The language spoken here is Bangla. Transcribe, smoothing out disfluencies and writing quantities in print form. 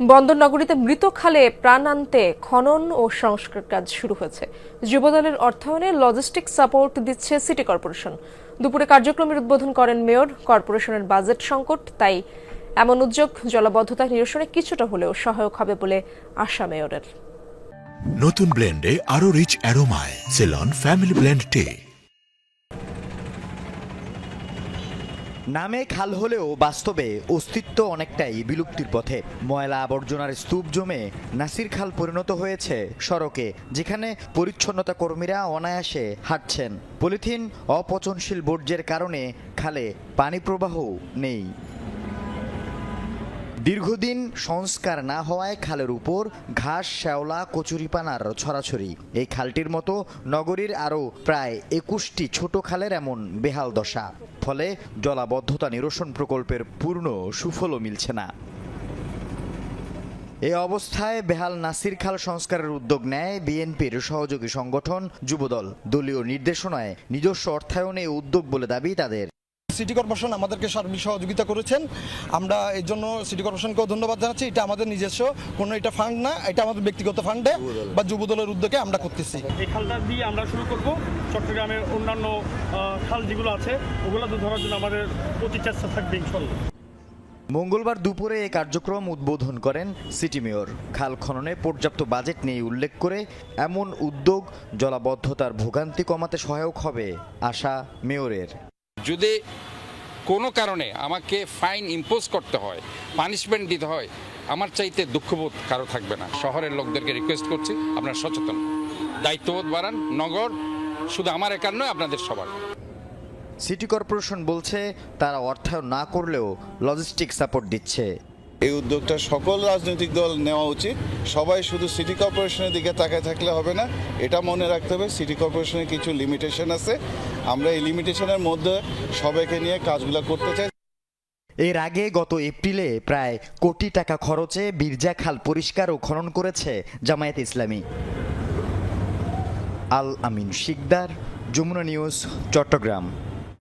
বন্দরনগরীতে মৃত খালে প্রাণ আনতে খনন ও সংস্কার কাজ শুরু হয়েছে। যুবদলের অর্থায়নে লজিস্টিক সাপোর্ট দিচ্ছে সিটি কর্পোরেশন। দুপুরে কার্যক্রমের উদ্বোধন করেন মেয়র। কর্পোরেশনের বাজেট সংকট, তাই এমন উদ্যোগ জলাবদ্ধতা নিরসনে কিছুটা হলেও সহায়ক হবে বলে আশা মেয়রের। নতুন ব্লেন্ডে আরো রিচ অ্যারোমায় সেলন ফ্যামিলি ব্লেন্ড টে। নামে খাল হলেও বাস্তবে অস্তিত্ব অনেকটাই বিলুপ্তির পথে। ময়লা আবর্জনার স্তূপ জমে নাসির খাল পরিণত হয়েছে সড়কে, যেখানে পরিচ্ছন্নতা কর্মীরা অনায়াসে হাঁটছেন। পলিথিন অপচনশীল বর্জ্যের কারণে খালে পানি প্রবাহ নেই। দীর্ঘদিন সংস্কার না হওয়ায় খালের উপর ঘাস, শ্যাওলা, কচুরিপানার ছড়াছড়ি। এই খালটির মতো নগরীর আরও প্রায় 21টি ছোট খালের এমন বেহাল দশা। ফলে জলাবদ্ধতা নিরসন প্রকল্পের পূর্ণ সুফলও মিলছে না। এই অবস্থায় বেহাল নাসির খাল সংস্কারের উদ্যোগ নেয় বিএনপির সহযোগী সংগঠন যুবদল। দলীয় নির্দেশনায় নিজস্ব অর্থায়নে উদ্যোগ বলে দাবি তাদের। সিটি কর্পোরেশন আমাদেরকে সার্বিক সহযোগিতা করেছেন, আমরা এর জন্য সিটি কর্পোরেশনকেও ধন্যবাদ জানাচ্ছি। এটা আমাদের নিজস্ব কোনো এটা ফান্ড না, এটা আমাদের ব্যক্তিগত ফান্ডে বা যুবদলের উদ্যোগে আমরা করতেছি। এই খালটা দিয়ে আমরা শুরু করব। চট্টগ্রামের অন্যান্য খাল যেগুলো আছে ওগুলো তো ধরার জন্য আমাদের প্রতি চেষ্টা থাকবে ইনশাল্লাহ। মঙ্গলবার দুপুরে এই কার্যক্রম উদ্বোধন করেন সিটি মেয়র। খাল খননে পর্যাপ্ত বাজেট নেই উল্লেখ করে এমন উদ্যোগ জলাবদ্ধতার ভোগান্তি কমাতে সহায়ক হবে আশা মেয়রের। যদি কোনো কারণে আমাকে ফাইন ইম্পোজ করতে হয়, পানিশমেন্ট দিতে হয়, আমার চাইতে দুঃখবোধ কারো থাকবে না। শহরের লোকদেরকে রিকোয়েস্ট করছি, আপনারা সচেতন, দায়িত্ববোধ বাড়ান। নগর শুধু আমার একার নয়, আপনাদের সবার। সিটি কর্পোরেশন বলছে তারা অর্থায়ন না করলেও লজিস্টিক সাপোর্ট দিচ্ছে। এই উদ্যোগটা সকল রাজনৈতিক দল নেওয়া উচিত। সবাই শুধু সিটি কর্পোরেশনের দিকে তাকায় থাকলে হবে না, এটা মনে রাখতে হবে সিটি কর্পোরেশনের কিছু লিমিটেশন আছে। আমরা এই লিমিটেশনের মধ্যে সবাইকে নিয়ে কাজগুলো করতে চাই। এর আগে গত এপ্রিলে প্রায় কোটি টাকা খরচে বিরজা খাল পরিষ্কার ও খনন করেছে জামায়াতে ইসলামী। আল আমিন শিকদার, যমুনা নিউজ, চট্টগ্রাম।